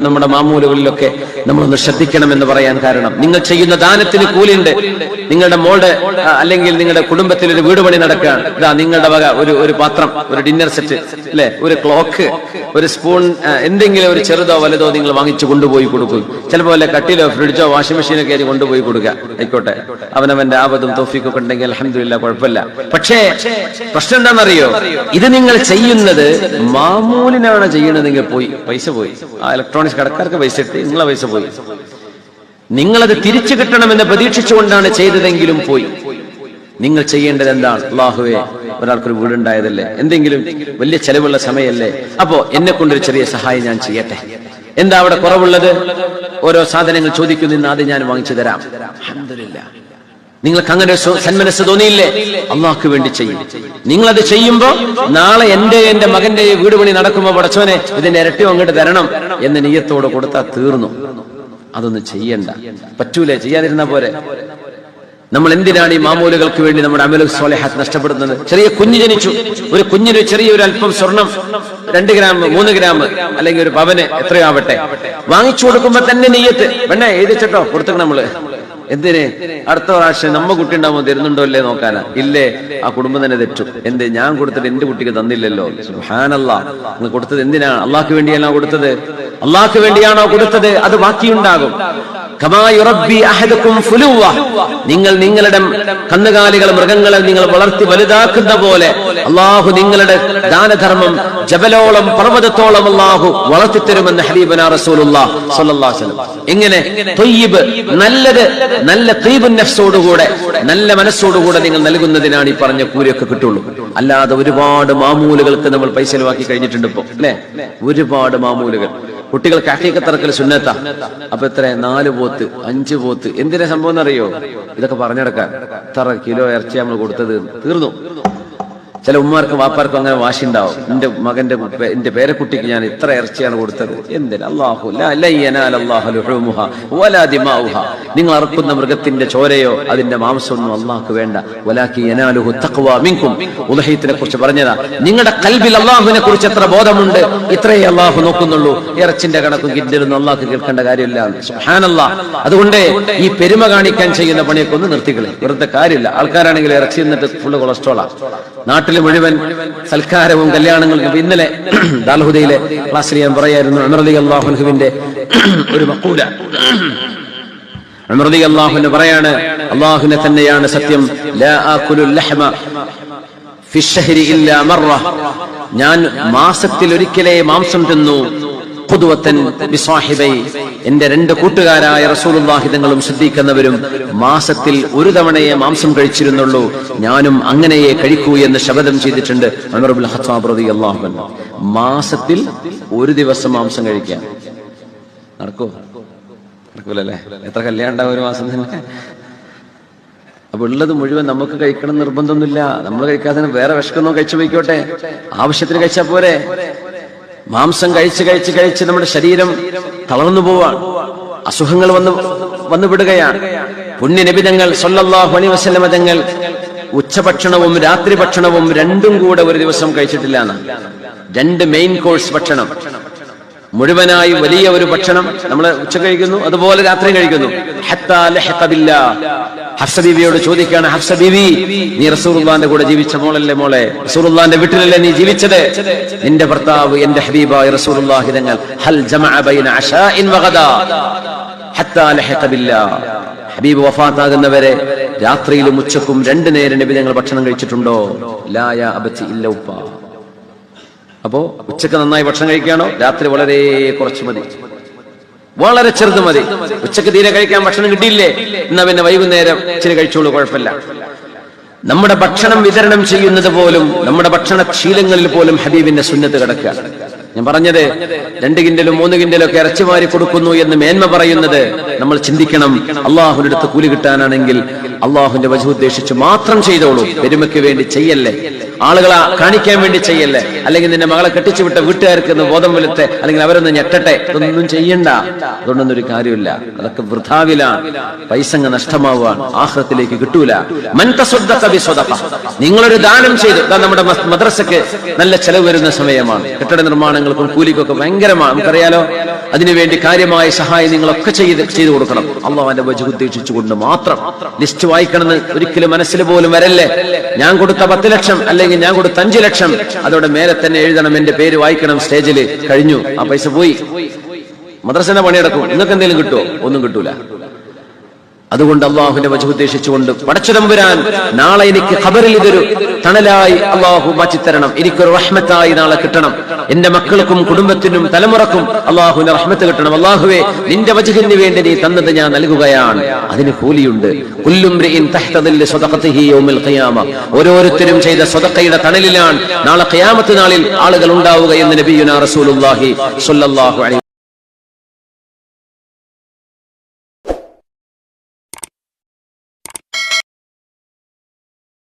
നമ്മുടെ മാമൂലുകളിലൊക്കെ നമ്മളൊന്ന് ശ്രദ്ധിക്കണമെന്ന് പറയാൻ കാരണം, നിങ്ങൾ ചെയ്യുന്ന ദാനത്തിന് കൂലിയുണ്ട്. നിങ്ങളുടെ മോളുടെ അല്ലെങ്കിൽ നിങ്ങളുടെ കുടുംബത്തിൽ ഒരു വീട് പണി നടക്കുകയാണ്, ഇതാ നിങ്ങളുടെ വക ഒരു പാത്രം, ഒരു ഡിന്നർ സെറ്റ്, അല്ലെ, ഒരു ക്ലോക്ക്, ഒരു സ്പൂൺ, എന്തെങ്കിലും ഒരു ചെറുതോ വലുതോ നിങ്ങൾ വാങ്ങിച്ചു കൊണ്ടുപോയി കൊടുക്കും. ചിലപ്പോൾ വല്ല കട്ടിലോ ഫ്രിഡ്ജോ വാഷിംഗ് മെഷീനൊക്കെ ആയിട്ട് കൊണ്ടുപോയി കൊടുക്കുക. ആയിക്കോട്ടെ, അവനവന്റെ ആപത്തും തോഫീക്കൊക്കെ ഉണ്ടെങ്കിൽ അൽഹംദുലില്ലാ, കുഴപ്പമില്ല. പക്ഷേ പ്രശ്നം എന്താണെന്നറിയോ, ഇത് നിങ്ങൾ ചെയ്യുന്നത് മാമൂലിനാണ് ചെയ്യുന്നതെങ്കിൽ പോയി പൈസ പോയി. ആ ഇലക്ട്രോണിക്സ് കടക്കാർക്ക് പൈസ ഇട്ട് നിങ്ങളെ പൈസ പോയി. നിങ്ങളത് തിരിച്ചു കിട്ടണമെന്ന് പ്രതീക്ഷിച്ചുകൊണ്ടാണ് ചെയ്തതെങ്കിലും പോയി. നിങ്ങൾ ചെയ്യേണ്ടത് എന്താണ്? അല്ലാഹുവേ, ഒരാൾക്കൊരു വീടുണ്ടായതല്ലേ, എന്തെങ്കിലും വലിയ ചെലവുള്ള സമയമല്ലേ, അപ്പോ എന്നെ കൊണ്ടൊരു ചെറിയ സഹായം ഞാൻ ചെയ്യട്ടെ. എന്താ അവിടെ കുറവുള്ളത്? ഓരോ സാധനങ്ങൾ ചോദിക്കുന്നു, ഇന്ന് അത് ഞാൻ വാങ്ങിച്ചു തരാം. അൽഹംദുലില്ലാ. നിങ്ങൾക്ക് അങ്ങനെ സന്മനസ് തോന്നിയില്ലേ? അള്ളാഹ്ക്ക് വേണ്ടി ചെയ്യും. നിങ്ങളത് ചെയ്യുമ്പോ നാളെ എന്റെ മകന്റെ വീട് പണി നടക്കുമ്പോ പടച്ചോനെ ഇതിന്റെ ഇരട്ടി അങ്ങോട്ട് തരണം എന്ന നിയ്യത്തോട് കൊടുത്താൽ തീർന്നു. അതൊന്നും ചെയ്യണ്ട. പറ്റൂലേ? ചെയ്യാതിരുന്ന പോരെ. നമ്മൾ എന്തിനാണ് ഈ മാമൂലുകൾക്ക് വേണ്ടി നമ്മുടെ അമലു സ്വാലിഹാത്ത് നഷ്ടപ്പെടുന്നത്? ചെറിയ കുഞ്ഞ് ജനിച്ചു, ഒരു കുഞ്ഞിന് ചെറിയൊരു അല്പം സ്വർണം, 2 ഗ്രാം 3 ഗ്രാം അല്ലെങ്കിൽ ഒരു പവന് എത്രയോ ആവട്ടെ, വാങ്ങിച്ചു കൊടുക്കുമ്പോ തന്നെ നിയ്യത്ത് വേണ്ട, എഴുതിച്ചിട്ടോ കൊടുത്തിട്ട് നമ്മള് എന്തിന്? അടുത്ത പ്രാവശ്യം നമ്മ കുട്ടി ഉണ്ടാവുമ്പോൾ തരുന്നുണ്ടോ അല്ലേ നോക്കാനാ? ഇല്ലേ, ആ കുടുംബം തന്നെ തെറ്റും. എന്ത്? ഞാൻ കൊടുത്തിട്ട് എന്റെ കുട്ടിക്ക് തന്നില്ലല്ലോ. സുബ്ഹാനല്ലാഹ്. നിങ്ങൾ കൊടുത്തത് എന്തിനാണ്? അള്ളാഹ്ക്ക് വേണ്ടിയാണോ കൊടുത്തത്? അള്ളാഹ്ക്ക് വേണ്ടിയാണോ കൊടുത്തത്? അത് ബാക്കിയുണ്ടാകും. നിങ്ങൾ നിങ്ങളുടെ കന്നുകാലികൾ, മൃഗങ്ങളെ നിങ്ങൾ വളർത്തി വലുതാക്കുന്ന പോലെ അള്ളാഹു നിങ്ങളുടെ ദാനധർമ്മം ജബലോളം, പർവ്വതത്തോളം അള്ളാഹു വളർത്തിത്തരുമെന്ന് ഹബീബനാ റസൂലുള്ളാഹി സ്വല്ലല്ലാഹു അലൈഹി വസല്ലം. എങ്ങനെ? ത്വയ്യിബ്, നല്ലത്, നല്ല ത്വയ്യിബുൻ നഫ്സോടുകൂടെ, നല്ല മനസ്സോടുകൂടെ നിങ്ങൾ നൽകുന്നതിനാണ് ഈ പറഞ്ഞ കൂലിയൊക്കെ കിട്ടുള്ളൂ. അല്ലാതെ ഒരുപാട് മാമൂലുകൾക്ക് നമ്മൾ പൈസ ചെലവാക്കി കഴിഞ്ഞിട്ടുണ്ട് ഇപ്പൊ, അല്ലെ? ഒരുപാട് മാമൂലുകൾ. കുട്ടികൾക്ക് അഖീഖത്തറക്കൽ സുന്നത്താ. അപ്പൊ എത്ര? 4 പോത്ത് 5 പോത്ത്. എന്തിനാ സംഭവം എന്നറിയോ? ഇതൊക്കെ പറഞ്ഞെടുക്കാൻ. ഇത്ര കിലോ ഇറച്ചി നമ്മൾ കൊടുത്തത്, തീർന്നു. ചില ഉമ്മാർക്കും വാപ്പാർക്കും അങ്ങനെ വാശി ഉണ്ടാവും. എന്റെ പേരക്കുട്ടിക്ക് ഞാൻ ഇത്ര ഇറച്ചിയാണ് കൊടുത്തത്. എന്തിനാ? നിങ്ങൾ അറുക്കുന്ന മൃഗത്തിന്റെ ചോരയോ അതിന്റെ മാംസമൊന്നും അള്ളാഹ്ക്ക് വേണ്ട. ഉലഹീത്തിനെ കുറിച്ച് പറഞ്ഞതാ. നിങ്ങളുടെ കൽബിൽ അള്ളാഹുവിനെ കുറിച്ച് എത്ര ബോധമുണ്ട്, ഇത്രയേ അള്ളാഹു നോക്കുന്നുള്ളൂ. ഇറച്ചിന്റെ കണക്കും കിറ്റൊന്നും അള്ളാഹ്ക്ക് കേൾക്കേണ്ട കാര്യമില്ല. സുബ്ഹാനല്ലാഹ്. അതുകൊണ്ട് ഈ പെരുമ കാണിക്കാൻ ചെയ്യുന്ന പണിയൊക്കെ ഒന്ന് നിർത്തിക്കളെ, വെറുതെ കാര്യമില്ല. ആൾക്കാരാണെങ്കിൽ ഇറച്ചി എന്നിട്ട് ഫുള്ള് കൊളസ്ട്രോളാ. നാട്ടിൽ മുഴുവൻ സൽക്കാരവും കല്യാണങ്ങൾക്കും. ഇന്നലെ ദാൽഹുദയിലെ ക്ലാസ്സിൽ ഞാൻ പറയായിരുന്നു, ഉമർ റളിയല്ലാഹു അൻഹുവിന്റെ ഒരു മഖൂല. ഉമർ റളിയല്ലാഹു അൻഹു പറയാണ്, അല്ലാഹുവിനെ തന്നെയാണ് സത്യം, ലാ ആകുലുൽ ലഹ്മ ഫിശ്ശഹരി ഇല്ലാ മർറ, ഞാൻ മാസത്തിൽ ഒരിക്കലേ മാംസം തിന്നു. ഖുദ്വത്തൻ ബിസാഹിബൈ, എന്റെ 2 കൂട്ടുകാരായ റസൂലുള്ളാഹി തങ്ങളും സിദ്ദീഖുന്നവരും മാസത്തിൽ ഒരു തവണയെ മാംസം കഴിച്ചിരുന്നുള്ളൂ, ഞാനും അങ്ങനെയേ കഴിക്കൂ എന്ന് ശപഥം ചെയ്തിട്ടുണ്ട് ഉമർ ഇബ്നുൽ ഖത്താബ് റളിയല്ലാഹു അൻഹു. മാസത്തിൽ ഒരു ദിവസം മാംസം കഴിക്കാൻ നടക്കൂലല്ലേ? എത്ര കല്യാണം ഉണ്ടാവും ഒരു മാസം തന്നെ? അപ്പൊ ഉള്ളത് മുഴുവൻ നമുക്ക് കഴിക്കണം നിർബന്ധമൊന്നുമില്ല. നമ്മൾ കഴിക്കാതെ വേറെ വിശക്കുന്നോ കഴിച്ചു പോയിക്കോട്ടെ, ആവശ്യത്തിന് കഴിച്ചാൽ പോരെ. മാംസം കഴിച്ച് നമ്മുടെ ശരീരം തളർന്നു പോവാൻ, അസുഖങ്ങൾ വന്നു വിടുകയാണ്. പുണ്യ നബി തങ്ങൾ സല്ലല്ലാഹു അലൈഹി വസല്ലം തങ്ങൾ ഉച്ചഭക്ഷണവും രാത്രി ഭക്ഷണവും രണ്ടും കൂടെ ഒരു ദിവസം കഴിച്ചിട്ടില്ല എന്നാണ്. 2 മെയിൻ കോഴ്സ് ഭക്ഷണം, മുഴുവനായി വലിയ ഒരു ഭക്ഷണം നമ്മൾ ഉച്ച കഴിക്കുന്നു, അതുപോലെ രാത്രി കഴിക്കുന്നു. ഹഫ്സ ബീവിയോട് ചോദിക്കുകയാണ്, ഹഫ്സ ബീവി, നീ റസൂലുള്ളാഹിന്റെ കൂടെ ജീവിച്ച മോളല്ലേ മോളെ? റസൂലുള്ളാഹിന്റെ വീട്ടിലല്ലേ നീ ജീവിച്ചത്? നിന്റെ ഭർത്താവ് എന്റെ ഹബീബായ റസൂലുള്ളാഹി തങ്ങൾ ഹൽ ജമഅ ബൈന അശാഇൻ വഗദാ ഹത്താ ലഹഖ ബില്ലാ, ഹബീബ് വഫാത്താകുന്നവരെ രാത്രിയിലും ഉച്ചക്കും 2 നേരം നബി തങ്ങൾ ഭക്ഷണം കഴിച്ചിട്ടുണ്ടോ? ലാ യാ അബതി ഇല്ല ഉപ്പ. അപ്പോ ഉച്ചക്ക് നന്നായി ഭക്ഷണം കഴിക്കാണോ? രാത്രി വളരെ കുറച്ച് മതി, വളരെ ചെറുത് മതി. ഉച്ചക്ക് തീരെ കഴിക്കാൻ ഭക്ഷണം കിട്ടിയില്ലേ, എന്നാ പിന്നെ വൈകുന്നേരം ഇച്ചിരി കഴിച്ചോളൂ, കുഴപ്പമില്ല. നമ്മുടെ ഭക്ഷണം വിതരണം ചെയ്യുന്നത് പോലും, നമ്മുടെ ഭക്ഷണ ശീലങ്ങളിൽ പോലും ഹബീബിന്റെ സുന്നത്ത് കിടക്കുക. ഞാൻ പറഞ്ഞത് 2 കിൻഡലും 3 കിൻഡലും ഒക്കെ ഇറച്ചി വാരി കൊടുക്കുന്നു എന്ന് മേന്മ പറയുന്നത് നമ്മൾ ചിന്തിക്കണം. അള്ളാഹുവിന്റെ അടുത്ത് കൂലി കിട്ടാനാണെങ്കിൽ അള്ളാഹുവിന്റെ വജഹ് ഉദ്ദേശിച്ച് മാത്രം ചെയ്തോളൂ, പെരുമയ്ക്ക് വേണ്ടി ചെയ്യല്ലേ. ആളുകളെ കാണിക്കാൻ വേണ്ടി ചെയ്യല്ലേ, അല്ലെങ്കിൽ നിന്റെ മകളെ കെട്ടിച്ചു വിട്ട വീട്ടുകാർക്ക് ബോധം വലുത്തെ, അല്ലെങ്കിൽ അവരൊന്ന് ഞെട്ടട്ടെ, ഇതൊന്നും ചെയ്യണ്ട. അതുകൊണ്ടൊന്നും ഒരു കാര്യമില്ല. അതൊക്കെ വൃഥാവിലാണ്, പൈസ നഷ്ടമാവാൻ, ആഖിറത്തിലേക്ക് കിട്ടൂല. മൻ തസദ്ദഖ ബിസദഖ, നിങ്ങളൊരു ദാനം ചെയ്തു. നമ്മുടെ മദ്രസക്ക് നല്ല ചെലവ് വരുന്ന സമയമാണ്, കെട്ടിട നിർമ്മാണങ്ങൾക്കും കൂലിക്കൊക്കെ ഭയങ്കരമാണ്, നമുക്കറിയാലോ. അതിനുവേണ്ടി കാര്യമായ സഹായം നിങ്ങളൊക്കെ ചെയ്തു കൊടുക്കണം. അള്ളാഹുവിന്റെ വജ്ഹ് ഉദ്ദേശിച്ചുകൊണ്ട് മാത്രം. ലിസ്റ്റ് വായിക്കണമെന്ന് ഒരിക്കലും മനസ്സിൽ പോലും വരല്ലേ. ഞാൻ കൊടുത്ത 10 ലക്ഷം അല്ലെങ്കിൽ ഞാൻ കൊടുത്ത 5 ലക്ഷം, അതോടെ മേലെ തന്നെ എഴുതണം, എന്റെ പേര് വായിക്കണം സ്റ്റേജിൽ. കഴിഞ്ഞു, ആ പൈസ പോയി. മദ്രസന്റെ പണിയെടുക്കും. നിങ്ങൾക്ക് എന്തെങ്കിലും കിട്ടുമോ? ഒന്നും കിട്ടൂല. അതുകൊണ്ട് അള്ളാഹുവിന്റെ വജ്ഹ് ഉദ്ദേശിച്ചുകൊണ്ട് പടച്ചതമ്പുരാൻ നാളെ എനിക്ക് ഖബറിൽ ഇതൊരു തണലായി അള്ളാഹു മാറ്റിത്തരണം, എനിക്കൊരു റഹ്മത്തായി നാളെ കിട്ടണം, എന്റെ മക്കൾക്കും കുടുംബത്തിനും തലമുറക്കും അള്ളാഹുവിന്റെ റഹ്മത്ത് കിട്ടണം. അള്ളാഹുവേ, നിന്റെ വജ്ഹിന് വേണ്ടി നീ തന്നത് ഞാൻ നൽകുകയാണ്, അതിന് കൂലിയുണ്ട്. ഓരോരുത്തരും ചെയ്ത സ്വതക്കയുടെ തണലിലാണ് നാളെ ഖിയാമത്ത് നാളിൽ ആളുകൾ ഉണ്ടാവുക എന്ന് നബിയുനാ റസൂലുള്ളാഹി സ്വല്ലല്ലാഹു അലൈഹി